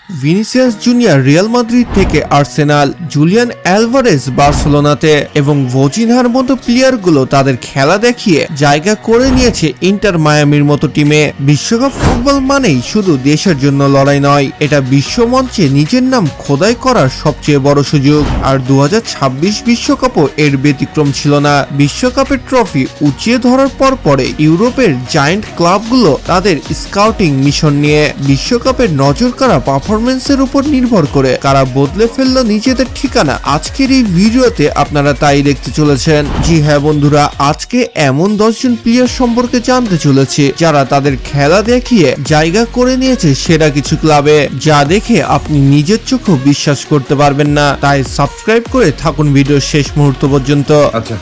Vinicius junior Real Madrid থেকে Arsenal, Julian Alvarez বার্সেলোনাতে এবং ভোজিনহার মতো প্লেয়ারগুলো তাদের খেলা দেখিয়ে জায়গা করে নিয়েছে ইন্টার মায়ামির মতো টিমে। বিশ্বকাপ ফুটবল মানেই শুধু দেশের জন্য লড়াই নয়, এটা বিশ্বমঞ্চে নিজের নাম খোদাই করার সবচেয়ে বড় সুযোগ। আর 2026 বিশ্বকাপও এর ব্যতিক্রম ছিল না। বিশ্বকাপের ট্রফি উঁচিয়ে ধরার পরে ইউরোপের জায়ান্ট ক্লাবগুলো তাদের স্কাউটিং মিশন নিয়ে বিশ্বকাপের নজর কাড়া পারফরমেন্সের উপর নির্ভর করে কারা বদলে ফেললো নিজেদের ঠিকানা। আজকের এই ভিডিওতে আপনারা তাই দেখতে চলেছেন। জি হ্যাঁ বন্ধুরা, আজকে এমন 10 জন প্লেয়ার সম্পর্কে জানতে চলেছি যারা তাদের খেলা দেখিয়ে জায়গা করে নিয়েছে সেরা কিছু ক্লাবে, যা দেখে আপনি নিজের চোখে বিশ্বাস করতে পারবেন না। তাই সাবস্ক্রাইব করে থাকুন ভিডিওর শেষ মুহূর্ত পর্যন্ত। আচ্ছা,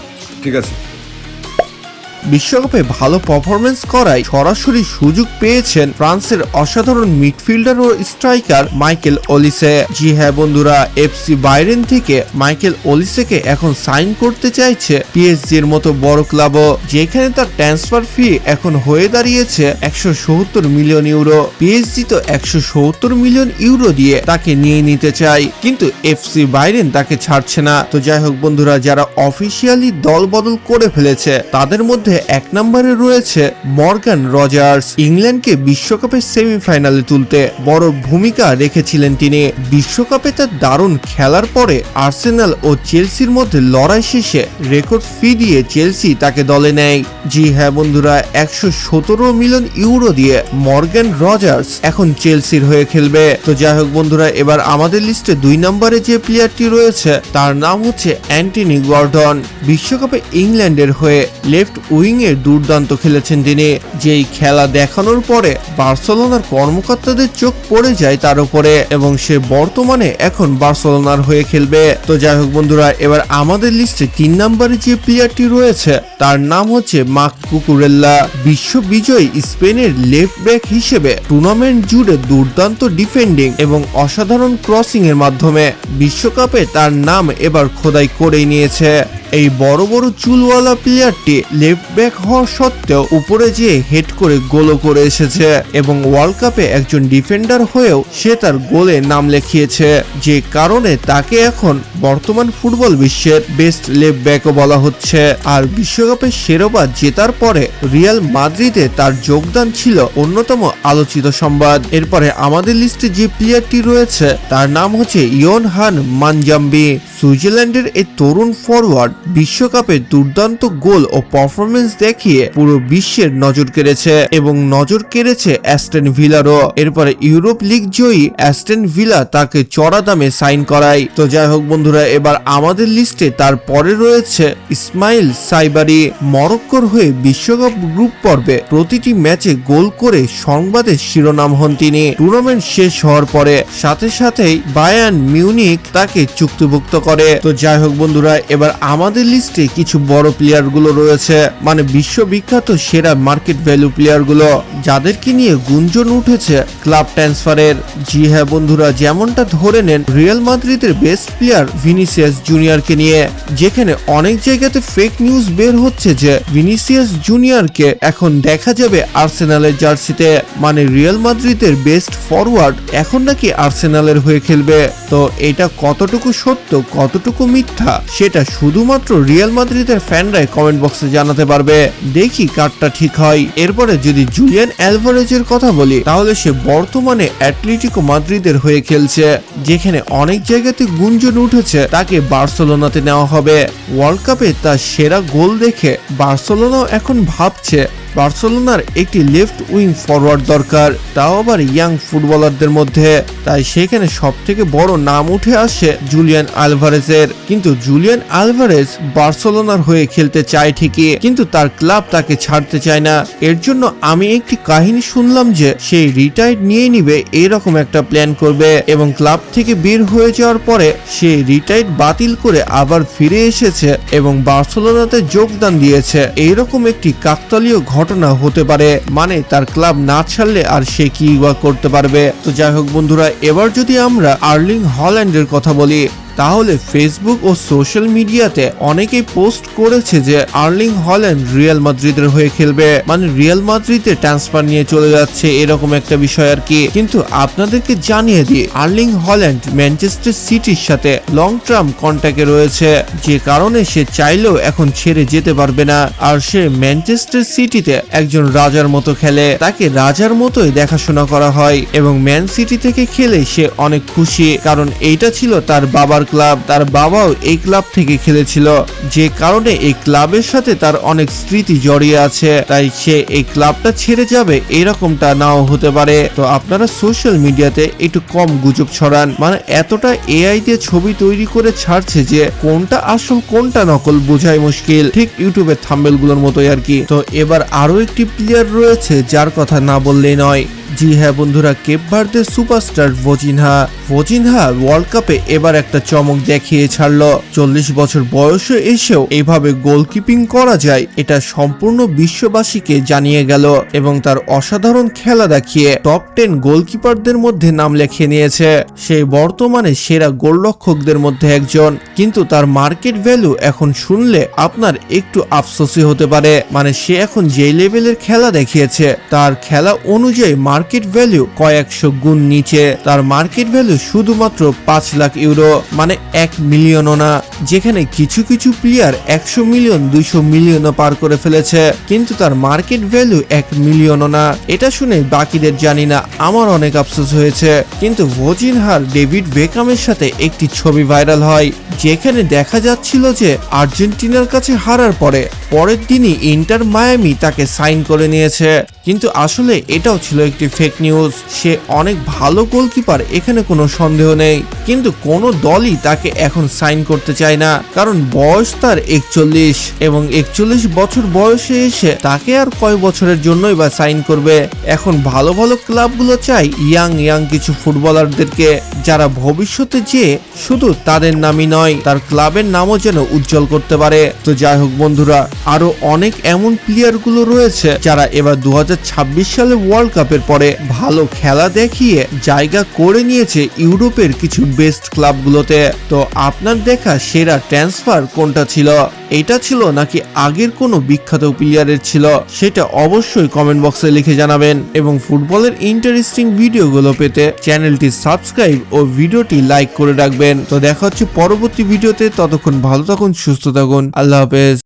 ঠিক আছে। বিশ্বকাপে ভালো পারফরমেন্স করায় সরাসরি সুযোগ পেয়েছেন ফ্রান্সের অসাধারণ মিডফিল্ডার ও স্ট্রাইকার মাইকেল ওলিসে। জি হ্যাঁ বন্ধুরা, এফসি বায়ার্ন থেকে মাইকেল ওলিসেকে এখন সাইন করতে চাইছে পিএসজির মতো বড় ক্লাবও, যেখানে তার ট্রান্সফার ফি এখন হয়ে দাঁড়িয়েছে 170 মিলিয়ন ইউরো। পিএসজি তো 170 মিলিয়ন ইউরো দিয়ে তাকে নিয়ে নিতে চায়, কিন্তু এফসি বায়ার্ন তাকে ছাড়ছে না। তো যাই হোক বন্ধুরা, যারা অফিসিয়ালি দল বদল করে ফেলেছে তাদের মধ্যে এক নম্বরে রয়েছে মর্গান রজার্স। ইংল্যান্ডকে বিশ্বকাপের সেমিফাইনালে তুলতে বড় ভূমিকা রেখেছিলেন তিনি। বিশ্বকাপে তার দারুণ খেলার পরে আর্সেনাল ও চেলসির মধ্যে লড়াই শেষে রেকর্ড ফি দিয়ে চেলসি তাকে দলে নেয়। জি হ্যাঁ বন্ধুরা, 117 মিলিয়ন ইউরো দিয়ে মর্গান রজার্স এখন চেলসির হয়ে খেলবে। তো যাই হোক বন্ধুরা, এবার আমাদের লিস্টে 2 নম্বরে যে প্লেয়ারটি রয়েছে তার নাম হচ্ছে অ্যান্টনি গর্ডন। বিশ্বকাপে ইংল্যান্ডের হয়ে লেফট উইং এ দুর্দান্ত খেলেছেন তিনি। যেই খেলা দেখানোর পরে বার্সেলোনার কর্মকর্তাদের চোখ পড়ে যায় তার উপরে এবং সে বর্তমানে এখন বার্সেলোনার হয়ে খেলবে। তো যাই হোক বন্ধুরা, এবার আমাদের লিস্টে 3 নম্বরে যে প্লেয়ারটি রয়েছে তার নাম হচ্ছে মার্ক কুকুরেল্লা। বিশ্ব বিজয়ী স্পেনের লেফট ব্যাক হিসেবে টুর্নামেন্ট জুড়ে দুর্দান্ত ডিফেন্ডিং এবং অসাধারণ ক্রসিং এর মাধ্যমে বিশ্বকাপে তার নাম এবার খোদাই করে নিয়েছে। এই বড় বড় চুলওয়ালা প্লেয়ারটি লেফট ব্যাক হওয়া সত্ত্বেও উপরে যেয়ে হেড করে গোলও করে এসেছে এবং ওয়ার্ল্ড কাপে একজন ডিফেন্ডার হয়েও সে তার গোলে নাম লিখিয়েছে, যে কারণে তাকে এখন বর্তমান ফুটবল বিশ্বের বেস্ট লেফট ব্যাকও বলা হচ্ছে। আর বিশ্বকাপের শিরোপা জেতার পরে রিয়াল মাদ্রিদে তার যোগদান ছিল অন্যতম আলোচিত সংবাদ। এরপরে আমাদের লিস্টে যে প্লেয়ারটি রয়েছে তার নাম হচ্ছে ইয়োনহান মানজাম্বি। সুইজারল্যান্ডের এই তরুণ ফরওয়ার্ড বিশ্বকাপে দুর্দান্ত গোল ও পারফরমেন্স দেখিয়ে পুরো বিশ্বের নজর কেড়েছে এবং নজর কেড়েছে অ্যাস্টন ভিলারও। এরপরে ইউরোপ লিগ জয়ী অ্যাস্টন ভিলা তাকে চড়া দামে সাইন করায়। তো যাই হোক বন্ধুরা, এবার আমাদের লিস্টে তার পরে রয়েছে ইসমাইল সাইবারি। মরক্কোর হয়ে বিশ্বকাপ গ্রুপ পর্বে প্রতিটি ম্যাচে গোল করে সংবাদের শিরোনাম হন তিনি। টুর্নামেন্ট শেষ হওয়ার পরে সাথে সাথেই বায়ার্ন মিউনিক তাকে চুক্তিভুক্ত করে। তো যাই হোক বন্ধুরা, এবার আমাদের লিস্টে কিছু বড় প্লেয়ার গুলো রয়েছে, মানে বিশ্ববিখ্যাত সেরা মার্কেট ভ্যালু প্লেয়ার গুলো, যাদেরকে নিয়ে গুঞ্জন উঠেছে ক্লাব ট্রান্সফারের। জি হ্যাঁ বন্ধুরা, যেমনটা ধরে নেন রিয়াল মাদ্রিদের বেস্ট প্লেয়ার ভিনিসিয়াস জুনিয়রকে নিয়ে, যেখানে অনেক জায়গাতে ফেক নিউজ বের হচ্ছে যে ভিনিসিয়াস জুনিয়রকে এখন দেখা যাবে আর্সেনালের জার্সিতে, মানে রিয়াল মাদ্রিদের বেস্ট ফরওয়ার্ড এখন নাকি আর্সেনালের হয়ে খেলবে। তো এটা কতটুকু সত্য কতটুকু মিথ্যা সেটা শুধুমাত্র রিয়াল মাদ্রিদের ফ্যানরাই কমেন্ট বক্সে জানাতে পারবে। দেখি কারটা ঠিক হয়। এরপরে যদি জুলিয়ান অ্যালভারেজের কথা বলি, তাহলে সে বর্তমানে অ্যাটলেটিকো মাদ্রিদের হয়ে খেলছে, যেখানে অনেক জায়গাতে গুঞ্জন উঠেছে তাকে বার্সেলোনাতে নেওয়া হবে। ওয়ার্ল্ড কাপে তার সেরা গোল দেখে বার্সেলোনাও এখন ভাবছে বার্সেলোনার একটি লেফট উইং ফরওয়ার্ড দরকার, তাও আবার ইয়াং ফুটবলারদের মধ্যে। তাই সেখানে সব থেকে বড় নাম উঠে আসে জুলিয়ান আলভারেজের। কিন্তু জুলিয়ান আলভারেজ বার্সেলোনার হয়ে খেলতে চায় ঠিকই, কিন্তু তার ক্লাব তাকে ছাড়তে চায় না। এর জন্য আমি একটি কাহিনী শুনলাম যে সেই রিটায়ার্ড নিয়ে নিবে এরকম একটা প্ল্যান করবে এবং ক্লাব থেকে বের হয়ে যাওয়ার পরে সে রিটায়ার্ড বাতিল করে আবার ফিরে এসেছে এবং বার্সেলোনাতে যোগদান দিয়েছে। এইরকম একটি কাকতালীয় ঘটনা হতে পারে, মানে তার ক্লাব না ছাড়লে আর সে কি বা করতে পারবে। তো যাই হোক বন্ধুরা, এবার যদি আমরা আর্লিং হল্যান্ডের কথা বলি, তাহলে ফেসবুক ও সোশ্যাল মিডিয়াতে অনেকেই পোস্ট করেছে যে আর্লিং হল্যান্ড রিয়াল মাদ্রিদের হয়ে খেলবে, মানে রিয়াল মাদ্রিদে ট্রান্সফার নিয়ে চলে যাচ্ছে এরকম একটা বিষয় আর কি। কিন্তু আপনাদেরকে জানিয়ে দিই, আর্লিং হল্যান্ড ম্যানচেস্টার সিটির সাথে লং টার্ম কন্ট্যাক্টে রয়েছে, যে কারণে সে চাইলেও এখন ছেড়ে যেতে পারবে না। আর সে ম্যানচেস্টার সিটিতে একজন রাজার মতো খেলে, তাকে রাজার মতোই দেখাশোনা করা হয় এবং ম্যান সিটি থেকে খেলে সে অনেক খুশি, কারণ এইটা ছিল তার বাবার ক্লাব, তার বাবাও এই ক্লাব থেকে খেলেছিল, যে কারণে এই ক্লাবের সাথে তার অনেক স্মৃতি জড়িয়ে আছে, তাই সে এই ক্লাবটা ছেড়ে যাবে এরকমটা নাও হতে পারে। তো আপনারা সোশ্যাল মিডিয়াতে একটু কম গুজব ছড়ান, মানে এতটা এআই দিয়ে ছবি তৈরি করে ছাড়ছে যে কোনটা আসল কোনটা নকল বোঝাই মুশকিল, ঠিক ইউটিউবের থাম্বনেল গুলোর মতোই আর কি। তো এবার আরো একটি প্লেয়ার রয়েছে যার কথা না বললেই নয়। জি হ্যাঁ বন্ধুরা, কেপ ভার্দের সুপারস্টার ভজিনহা ওয়ার্ল্ড কাপে এবার একটা চমক দেখিয়ে ছাড়লো। 40 বছর বয়সে এসেও এইভাবে গোলকিপিং করা যায়, এটা সম্পূর্ণ বিশ্ববাসীকে জানিয়ে গেল এবং তার অসাধারণ খেলা দেখিয়ে টপ 10 গোলকিপারদের মধ্যে নাম লিখিয়ে নিয়েছে। সে বর্তমানে সেরা গোলরক্ষকদের মধ্যে একজন, কিন্তু তার মার্কেট ভ্যালু এখন শুনলে আপনার একটু আফসোসই হতে পারে, মানে সে এখন যে লেভেলের খেলা দেখিয়েছে তার খেলা অনুযায়ী মার্কেট ভ্যালু কয়েকশো গুণ নিচে। তার মার্কেট ভ্যালু শুধুমাত্র 5 লাখ ইউরো, মানে 1 মিলিয়নও না, যেখানে কিছু কিছু প্লেয়ার 100 মিলিয়ন 200 মিলিয়নও পার করে ফেলেছে, কিন্তু তার মার্কেট ভ্যালু 1 মিলিয়নও না। এটা শুনে বাকিদের জানি না, আমার অনেক আফসোস হয়েছে। কিন্তু ভজিনহার ডেভিড বেকামের সাথে একটি ছবি ভাইরাল হয়, যেখানে দেখা যাচ্ছিল যে আর্জেন্টিনার কাছে হারার পরের দিনই ইন্টার মায়ামি তাকে সাইন করে নিয়েছে, কিন্তু আসলে এটাও ছিল একটি ফেক নিউজ। সে অনেক ভালো গোলকিপার, এখানে কোনো সন্দেহ নেই, কিন্তু কোনো দলই তাকে এখন সাইন করতে চায় না, কারণ বয়স তার 41 এবং 41 বছর বয়সে এসে তাকে আর কয় বছরের জন্যই বা সাইন করবে। এখন ভালো ভালো ক্লাবগুলো চাই ইয়াং কিছু ফুটবলারদেরকে, যারা ভবিষ্যতে যে শুধু তাদের নামই নয় তার ক্লাবের নামও যেন উজ্জ্বল করতে পারে। তো যাই হোক বন্ধুরা, আরো অনেক এমন প্লেয়ার গুলো রয়েছে যারা এবার 2026 সালে ওয়ার্ল্ড কাপের পরে ভালো খেলা দেখিয়ে জায়গা করে নিয়েছে ইউরোপের কিছু বেস্ট ক্লাবগুলোতে। তো আপনার দেখা সেরা ট্রান্সফার কোনটা ছিল? এটা ছিল নাকি আগের কোনো বিখ্যাত প্লেয়ারের ছিল? সেটা অবশ্যই কমেন্ট বক্সে লিখে জানাবেন এবং ফুটবলের ইন্টারেস্টিং ভিডিওগুলো পেতে চ্যানেলটি সাবস্ক্রাইব ও ভিডিওটি লাইক করে রাখবেন। তো দেখা হচ্ছে পরবর্তী ভিডিওতে, ততক্ষণ ভালো থাকুন, সুস্থ থাকুন, আল্লাহ হাফেজ।